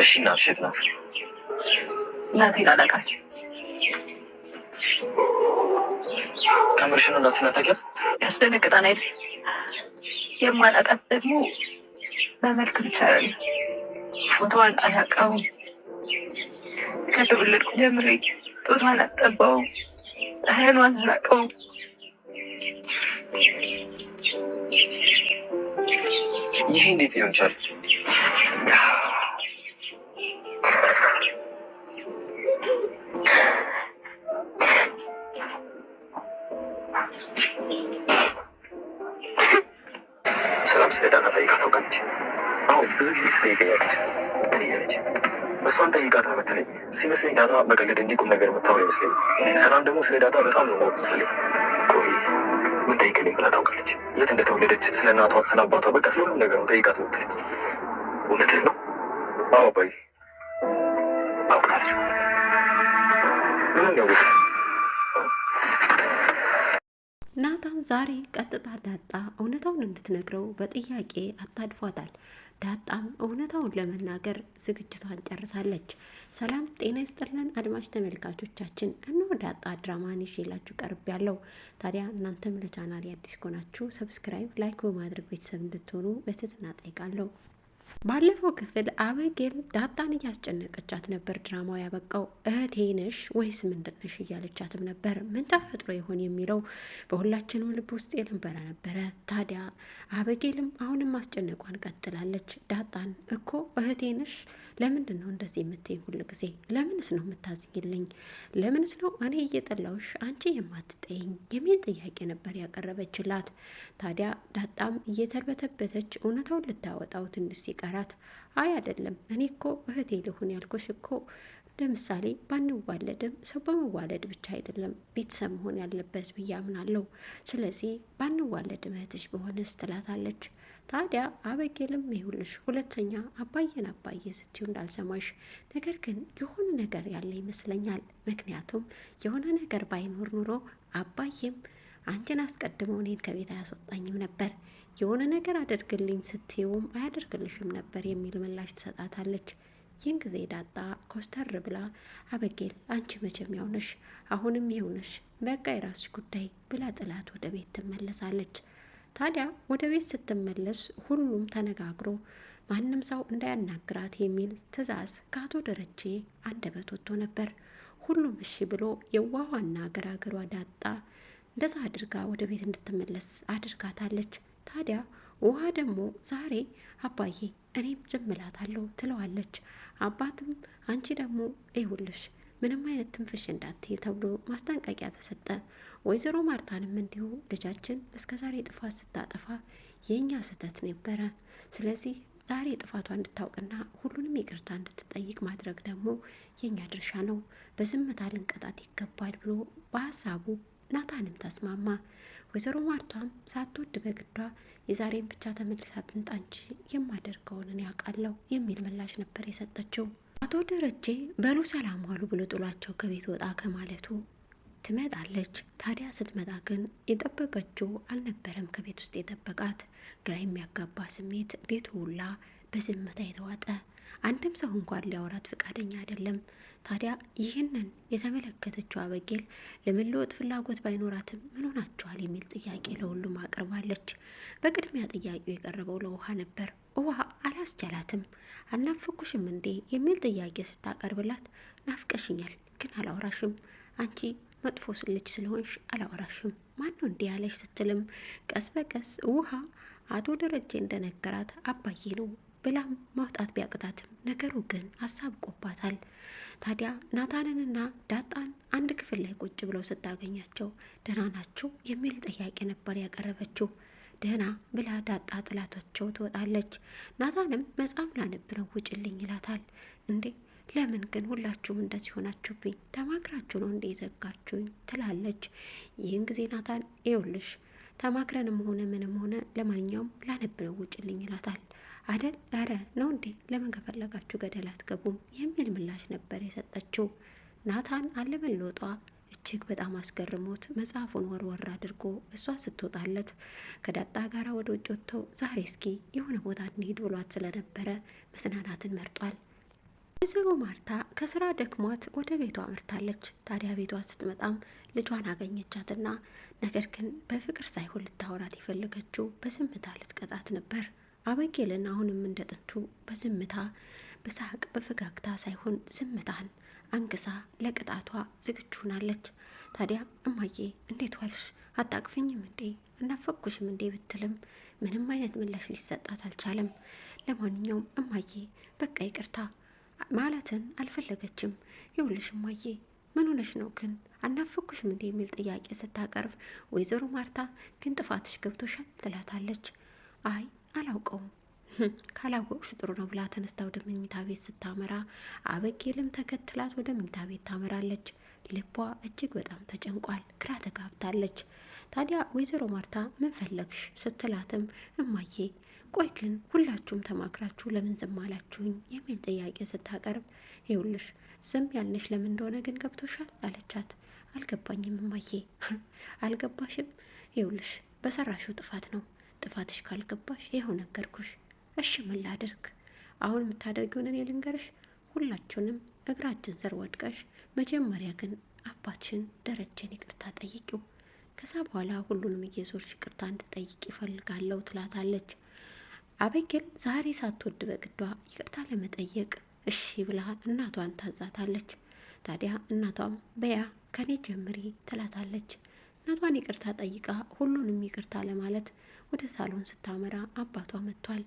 እሺ እናትሽ የት ናት? እናቴን አላውቃትም። ከምርሽ ነው? እናትሽን አታውቂያት? ያስደነግጣል አይደል? የማላውቃት ደግሞ በመልክ ብቻ አይደለም፣ ፎቶዋን አላውቀውም። ከተወለድኩ ጀምሬ ጡቷን አጠባውም፣ ጠረኗን አላውቀውም። ይህ እንዴት ሊሆን ቻለ? ሰላም ስለ ዳጣ ጠይቃ ታውቃለች? አዎ ብዙ ጊዜ ትጠይቀኛለች። ምን እያለች? እሷን ጠይቃት ነው የምትለኝ። ሲመስለኝ ዳጣ መቀለድ እንዲህ ቁም ነገር የምታወራ ይመስለኝ። ሰላም ደግሞ ስለ ዳጣ በጣም ነው ማወቅ የምትፈልግ። ቆይ ምን ጠይቀልኝ ብላ ታውቃለች? የት እንደተወለደች፣ ስለ እናቷ፣ ስለ አባቷ፣ በቃ ስለ ሁሉም ነገር ነው ጠይቃት ነው የምትለኝ። እውነትህን ነው? አዎ አባዬ አውቃለች ማለት ምን ያውቅ ናታን ዛሬ ቀጥታ ዳጣ እውነታውን እንድትነግረው በጥያቄ አታድፏታል። ዳጣም እውነታውን ለመናገር ዝግጅቷን ጨርሳለች። ሰላም ጤና ይስጥልን አድማጭ ተመልካቾቻችን፣ እነሆ ዳጣ ድራማን ይዤላችሁ ቀርብ ያለው። ታዲያ እናንተም ለቻናል አዲስ ከሆናችሁ ሰብስክራይብ፣ ላይክ በማድረግ ቤተሰብ እንድትሆኑ በትህትና ጠይቃለሁ። ባለፈው ክፍል አበጌል ዳጣን እያስጨነቀቻት ነበር ድራማው ያበቃው። እህቴ ነሽ ወይስ ምንድነሽ እያለቻትም ነበር። ምን ተፈጥሮ ይሆን የሚለው በሁላችንም ልብ ውስጥ የነበረ ነበረ። ታዲያ አበጌልም አሁንም ማስጨነቋን ቀጥላለች። ዳጣን እኮ እህቴ ነሽ፣ ለምንድን ነው እንደዚህ የምትይኝ? ሁል ጊዜ ለምንስ ነው የምታዝኝልኝ? ለምንስ ነው እኔ እየጠላውሽ አንቺ የማትጠይኝ? የሚል ጥያቄ ነበር ያቀረበችላት። ታዲያ ዳጣም እየተርበተበተች እውነታውን ልታወጣው ትንሽ ሲቀራት አይ አይደለም፣ እኔ እኮ እህቴ ልሁን ያልኩሽ እኮ ለምሳሌ ባንዋለድም ሰው በመዋለድ ብቻ አይደለም ቤተሰብ መሆን ያለበት ብዬ አምናለሁ። ስለዚህ ባንዋለድም እህትሽ በሆነስ ትላታለች። ታዲያ አበጌልም ይሁልሽ ሁለተኛ አባዬን አባዬ ስትዩ እንዳልሰማሽ፣ ነገር ግን የሆነ ነገር ያለ ይመስለኛል። ምክንያቱም የሆነ ነገር ባይኖር ኑሮ አባዬም አንቺን አስቀድሞ እኔን ከቤት አያስወጣኝም ነበር፣ የሆነ ነገር አደርግልኝ ስትይውም አያደርግልሽም ነበር የሚል ምላሽ ትሰጣታለች። ይህን ጊዜ ዳጣ ኮስተር ብላ አበጌል አንቺ መቼም ያውነሽ፣ አሁንም ይሁንሽ፣ በቃ የራስሽ ጉዳይ ብላ ጥላት ወደ ቤት ትመለሳለች። ታዲያ ወደ ቤት ስትመለስ ሁሉም ተነጋግሮ ማንም ሰው እንዳያናግራት የሚል ትዕዛዝ ከአቶ ደረጀ አንደበት ወጥቶ ነበር። ሁሉም እሺ ብሎ የዋኋና ገራገሯ ዳጣ እንደዛ አድርጋ ወደ ቤት እንድትመለስ አድርጋታለች። ታዲያ ውሃ ደግሞ ዛሬ አባዬ እኔም ዝም እላታለሁ ትለዋለች። አባትም አንቺ ደግሞ ይኸውልሽ ምንም አይነት ትንፍሽ እንዳትይ ተብሎ ማስጠንቀቂያ ተሰጠ። ወይዘሮ ማርታንም እንዲሁ ልጃችን እስከ ዛሬ ጥፋት ስታጠፋ የእኛ ስህተት ነበረ፣ ስለዚህ ዛሬ ጥፋቷ እንድታውቅና ሁሉንም ይቅርታ እንድትጠይቅ ማድረግ ደግሞ የእኛ ድርሻ ነው፣ በዝምታ ልንቀጣት ይገባል ብሎ በሀሳቡ ናታንም ተስማማ። ወይዘሮ ማርቷም ሳትወድ በግዷ የዛሬን ብቻ ተመልሳ ትምጣ እንጂ የማደርገውን እኔ አውቃለሁ የሚል ምላሽ ነበር የሰጠችው። አቶ ደረጀ በሉ ሰላም ዋሉ ብሎ ጥሏቸው ከቤት ወጣ ከማለቱ ትመጣለች። ታዲያ ስትመጣ ግን የጠበቀችው አልነበረም ከቤት ውስጥ የጠበቃት። ግራ የሚያጋባ ስሜት ቤቱ ሁላ በዝምታ የተዋጠ፣ አንድም ሰው እንኳን ሊያወራት ፈቃደኛ አይደለም። ታዲያ ይህንን የተመለከተችው አበጌል ለመለወጥ ፍላጎት ባይኖራትም ምን ሆናችኋል የሚል ጥያቄ ለሁሉም አቅርባለች። በቅድሚያ ጥያቄው የቀረበው ለውሃ ነበር። ውሃ አላስቻላትም። አልናፈኩሽም እንዴ የሚል ጥያቄ ስታቀርብላት ናፍቀሽኛል፣ ግን አላወራሽም፣ አንቺ መጥፎ ልጅ ስለሆንሽ አላወራሽም፣ ማነው እንዲህ ያለሽ ስትልም ቀስ በቀስ ውሃ አቶ ደረጀ እንደነገራት አባዬ ነው ብላም ማውጣት ቢያቅታትም ነገሩ ግን አሳብቆባታል። ታዲያ ናታንንና ዳጣን አንድ ክፍል ላይ ቁጭ ብለው ስታገኛቸው ደህና ናችሁ የሚል ጥያቄ ነበር ያቀረበችው። ደህና ብላ ዳጣ ጥላቶቸው ትወጣለች። ናታንም መጽሐፍ ላነብ ነው ውጭልኝ ይላታል። እንዴ ለምን ግን ሁላችሁም እንደዚህ ሆናችሁብኝ? ተማክራችሁ ነው እንዴ የዘጋችሁኝ? ትላለች። ይህን ጊዜ ናታን ይኸውልሽ ተማክረንም ሆነ ምንም ሆነ ለማንኛውም ላነብ ነው ውጭልኝ ይላታል። አደል ኧረ ነው እንዴ ለምን ከፈለጋችሁ ገደል አትገቡም የሚል ምላሽ ነበር የሰጠችው። ናታን አለመለወጧ እጅግ በጣም አስገርሞት መጽሐፉን ወርወር አድርጎ እሷ ስትወጣለት ከዳጣ ጋር ወደ ውጭ ወጥተው ዛሬ እስኪ የሆነ ቦታ እንሂድ ብሏት ስለነበረ መዝናናትን መርጧል። ወይዘሮ ማርታ ከስራ ደክሟት ወደ ቤቷ አምርታለች። ታዲያ ቤቷ ስትመጣም ልጇን አገኘቻትና ነገር ግን በፍቅር ሳይሆን ልታወራት የፈለገችው በዝምታ ልትቀጣት ነበር። አበጌልን አሁንም እንደ ጥንቱ በዝምታ በሳቅ በፈገግታ ሳይሆን ዝምታን አንግሳ ለቅጣቷ ዝግጁ ሆናለች። ታዲያ እማዬ እንዴት ዋልሽ? አታቅፍኝም እንዴ? እናፈኩሽም እንዴ ብትልም ምንም አይነት ምላሽ ሊሰጣት አልቻለም። ለማንኛውም እማዬ በቃ ይቅርታ ማለትን አልፈለገችም። ይኸውልሽ እማዬ ምን ሆነሽ ነው ግን አናፈኩሽም እንዴ የሚል ጥያቄ ስታቀርብ ወይዘሮ ማርታ ግን ጥፋትሽ ገብቶሻል ትላታለች። አይ አላውቀውም ካላወቅሽ ጥሩ ነው ብላ ተነስታ ወደ መኝታ ቤት ስታመራ አበጌልም ተከትላት ወደ መኝታ ቤት ታመራለች። ልቧ እጅግ በጣም ተጨንቋል፣ ግራ ተጋብታለች። ታዲያ ወይዘሮ ማርታ ምን ፈለግሽ ስትላትም እማዬ ቆይ ግን ሁላችሁም ተማክራችሁ ለምን ዝም አላችሁኝ የሚል ጥያቄ ስታቀርብ ይኸውልሽ ዝም ያልንሽ ለምን እንደሆነ ግን ገብቶሻል አለቻት። አልገባኝም እማዬ። አልገባሽም? ይኸውልሽ በሰራሽው ጥፋት ነው። ጥፋትሽ ካልገባሽ ይኸው ነገርኩሽ። እሺ ምን ላድርግ? አሁን የምታደርጊውን እኔ ልንገርሽ። ሁላችሁንም እግራችን ስር ወድቀሽ መጀመሪያ ግን አባትሽን ደረጀን ይቅርታ ጠይቂው። ከዛ በኋላ ሁሉንም እየዞርሽ ይቅርታ እንድጠይቅ ይፈልጋለሁ ትላታለች። አበጌል ዛሬ ሳትወድ በግዷ ይቅርታ ለመጠየቅ እሺ ብላ እናቷን ታዛታለች። ታዲያ እናቷም በያ ከኔ ጀምሪ ትላታለች። እናቷን ይቅርታ ጠይቃ ሁሉንም ይቅርታ ለማለት ወደ ሳሎን ስታመራ አባቷ መጥቷል።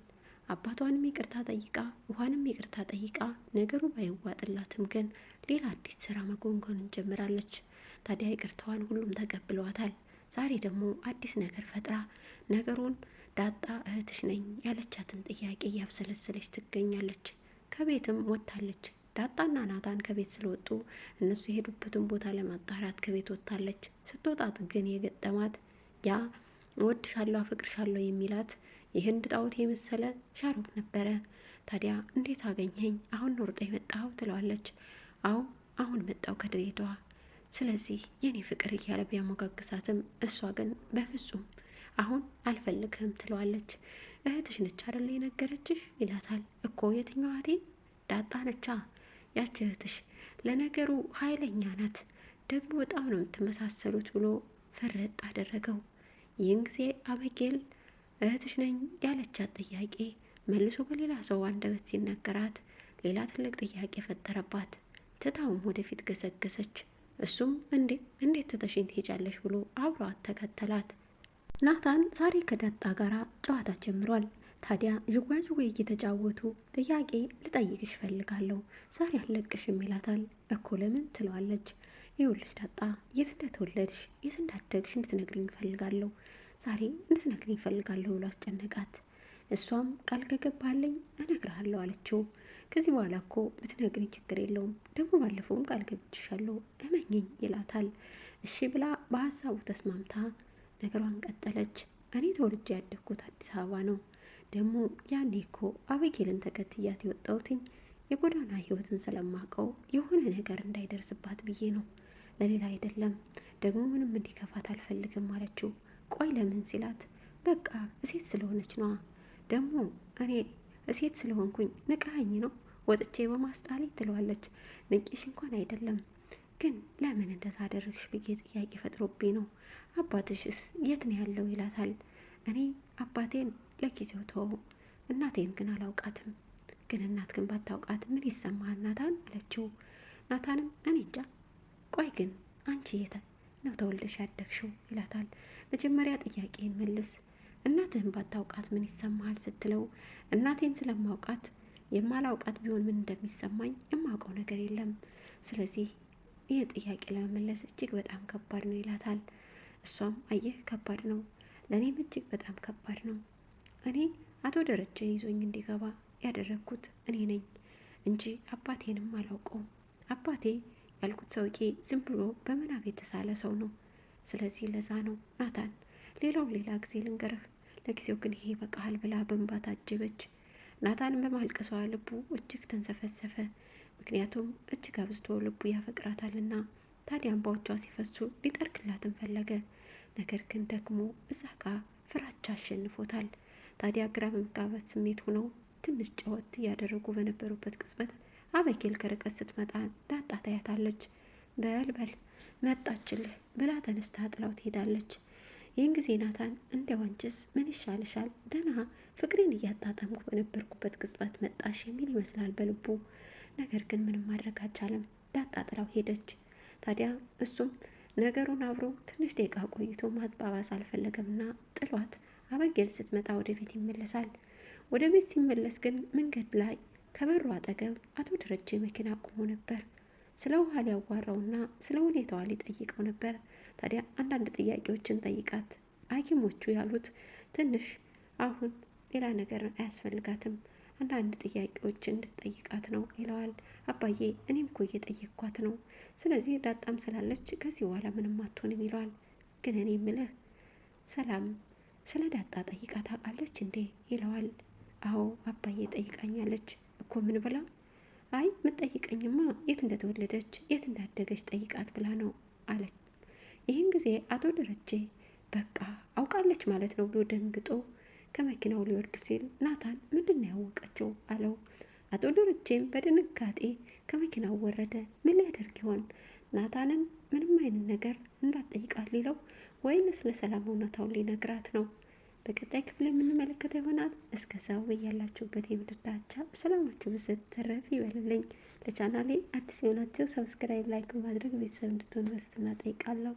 አባቷንም ይቅርታ ጠይቃ ውሃንም ይቅርታ ጠይቃ ነገሩ ባይዋጥላትም ግን ሌላ አዲስ ስራ መጎንጎንን ጀምራለች። ታዲያ ይቅርታዋን ሁሉም ተቀብለዋታል። ዛሬ ደግሞ አዲስ ነገር ፈጥራ ነገሩን ዳጣ እህትሽ ነኝ ያለቻትን ጥያቄ እያብሰለሰለች ትገኛለች። ከቤትም ወጥታለች። ዳጣና ናታን ከቤት ስለወጡ እነሱ የሄዱበትን ቦታ ለማጣራት ከቤት ወጥታለች። ስትወጣት ግን የገጠማት ያ እወድሻለሁ አፍቅርሻለሁ የሚላት የህንድ ጣዖት የመሰለ ሻሩክ ነበረ። ታዲያ እንዴት አገኘኝ? አሁን ነው ሩጣ የመጣኸው ትለዋለች። አዎ አሁን መጣው ከድሬዳዋ። ስለዚህ የኔ ፍቅር እያለ ቢያሞጋግሳትም እሷ ግን በፍጹም አሁን አልፈልግህም ትለዋለች። እህትሽ ነች አይደል የነገረችሽ ይላታል። እኮ የትኛዋ እህቴ? ዳጣ ነቻ ያች እህትሽ። ለነገሩ ኃይለኛ ናት ደግሞ በጣም ነው የምትመሳሰሉት ብሎ ፍርጥ አደረገው። ይህን ጊዜ አበጌል እህትሽ ነኝ ያለቻት ጥያቄ መልሶ በሌላ ሰው አንደበት ሲነገራት ሌላ ትልቅ ጥያቄ ፈጠረባት። ትታውም ወደፊት ገሰገሰች። እሱም እንዴት ትተሽኝ ትሄጃለሽ ብሎ አብሯት ተከተላት። ናታን ዛሬ ከዳጣ ጋር ጨዋታ ጀምሯል። ታዲያ ዥዋዥዌ እየተጫወቱ ጥያቄ ልጠይቅሽ ፈልጋለሁ ዛሬ አለቅሽም ይላታል። እኮ ለምን ትለዋለች። ይኸውልሽ ዳጣ የት እንደተወለድሽ የት እንዳደግሽ እንድትነግሪኝ እፈልጋለሁ ዛሬ እንድትነግሪኝ እፈልጋለሁ ብሎ አስጨነቃት። እሷም ቃል ከገባለኝ እነግርሃለሁ አለችው። ከዚህ በኋላ እኮ ብትነግሪኝ ችግር የለውም ደግሞ ባለፈውም ቃል ገብቼሻለሁ እመኝኝ ይላታል። እሺ ብላ በሀሳቡ ተስማምታ ነገሯን ቀጠለች። እኔ ተወልጄ ያደግኩት አዲስ አበባ ነው። ደግሞ ያኔ እኮ አበጌልን ተከትያት የወጣሁትኝ የጎዳና ህይወትን ስለማቀው የሆነ ነገር እንዳይደርስባት ብዬ ነው፣ ለሌላ አይደለም። ደግሞ ምንም እንዲከፋት አልፈልግም አለችው። ቆይ ለምን ሲላት በቃ እሴት ስለሆነች ነዋ። ደግሞ እኔ እሴት ስለሆንኩኝ ንቃኝ ነው ወጥቼ በማስጣሌ ትለዋለች። ንቄሽ እንኳን አይደለም ግን ለምን እንደዛ አደረግሽ ብዬ ጥያቄ ፈጥሮብኝ ነው። አባትሽስ የት ነው ያለው ይላታል። እኔ አባቴን ለጊዜው ተወው፣ እናቴን ግን አላውቃትም። ግን እናት ግን ባታውቃት ምን ይሰማሃል ናታን አለችው። ናታንም እኔ እንጃ። ቆይ ግን አንቺ የት ነው ተወልደሽ ያደግሽው ይላታል። መጀመሪያ ጥያቄን መልስ፣ እናትህን ባታውቃት ምን ይሰማሃል ስትለው እናቴን ስለማውቃት የማላውቃት ቢሆን ምን እንደሚሰማኝ የማውቀው ነገር የለም። ስለዚህ ይህ ጥያቄ ለመመለስ እጅግ በጣም ከባድ ነው ይላታል። እሷም አየህ ከባድ ነው፣ ለእኔም እጅግ በጣም ከባድ ነው። እኔ አቶ ደረጀ ይዞኝ እንዲገባ ያደረግኩት እኔ ነኝ እንጂ አባቴንም አላውቀውም። አባቴ ያልኩት ሰውዬ ዝም ብሎ በምናብ የተሳለ ሰው ነው። ስለዚህ ለዛ ነው ናታን። ሌላውን ሌላ ጊዜ ልንገርህ፣ ለጊዜው ግን ይሄ በቃል ብላ በእንባ ታጀበች። ናታንም በማልቀሷ ልቡ እጅግ ተንሰፈሰፈ። ምክንያቱም እጅግ አብዝቶ ልቡ ያፈቅራታልና። ታዲያ እንባዎቿ ሲፈሱ ሊጠርግላትን ፈለገ። ነገር ግን ደግሞ እዛ ጋ ፍራቻ አሸንፎታል። ታዲያ ግራ በመጋባት ስሜት ሆነው ትንሽ ጨወት እያደረጉ በነበሩበት ቅጽበት አበጌል ከርቀት ስትመጣ ዳጣ ታያታለች። በል መጣችልህ ብላ ተነስታ ጥላው ትሄዳለች። ይህን ጊዜ ናታን እንዲያው አንቺስ ምን ይሻልሻል? ደህና ፍቅሬን እያጣጣምኩ በነበርኩበት ቅጽበት መጣሽ የሚል ይመስላል በልቡ። ነገር ግን ምንም ማድረግ አልቻለም። ዳጣ ጥላው ሄደች። ታዲያ እሱም ነገሩን አብሮ ትንሽ ደቂቃ ቆይቶ ማጥባባስ አልፈለገምና ጥሏት አበጌል ስትመጣ ወደ ቤት ይመለሳል። ወደ ቤት ሲመለስ ግን መንገድ ላይ ከበሩ አጠገብ አቶ ደረጀ መኪና አቁሞ ነበር። ስለ ውሃ ሊያዋራውና ስለ ሁኔታዋ ሊጠይቀው ነበር። ታዲያ አንዳንድ ጥያቄዎችን ጠይቃት፣ ሐኪሞቹ ያሉት ትንሽ አሁን ሌላ ነገር አያስፈልጋትም፣ አንዳንድ ጥያቄዎችን እንድትጠይቃት ነው ይለዋል። አባዬ እኔም እኮ እየጠየቅኳት ነው፣ ስለዚህ ዳጣም ስላለች ከዚህ በኋላ ምንም አትሆንም ይለዋል። ግን እኔ ምልህ ሰላም ስለ ዳጣ ጠይቃ ታውቃለች እንዴ ይለዋል። አዎ አባዬ ጠይቃኛለች እኮ። ምን ብላ? አይ ምጠይቀኝማ የት እንደተወለደች የት እንዳደገች ጠይቃት ብላ ነው አለች። ይህን ጊዜ አቶ ደረጀ በቃ አውቃለች ማለት ነው ብሎ ደንግጦ ከመኪናው ሊወርድ ሲል ናታን ምንድን ነው ያወቀችው አለው። አቶ ደረጀም በድንጋጤ ከመኪናው ወረደ። ምን ሊያደርግ ይሆን? ናታንን ምንም አይነት ነገር እንዳትጠይቃት ሊለው ወይንስ ለሰላም እውነታውን ሊነግራት ነው? በቀጣይ ክፍል የምንመለከተው ይሆናል። እስከዛው በያላችሁበት የምድር ዳርቻ ሰላማችሁ ብዝት ትረፍ ይበልልኝ። ለቻናሌ አዲስ የሆናችሁ ሰብስክራይብ፣ ላይክ በማድረግ ቤተሰብ እንድትሆኑ በትህትና እጠይቃለሁ።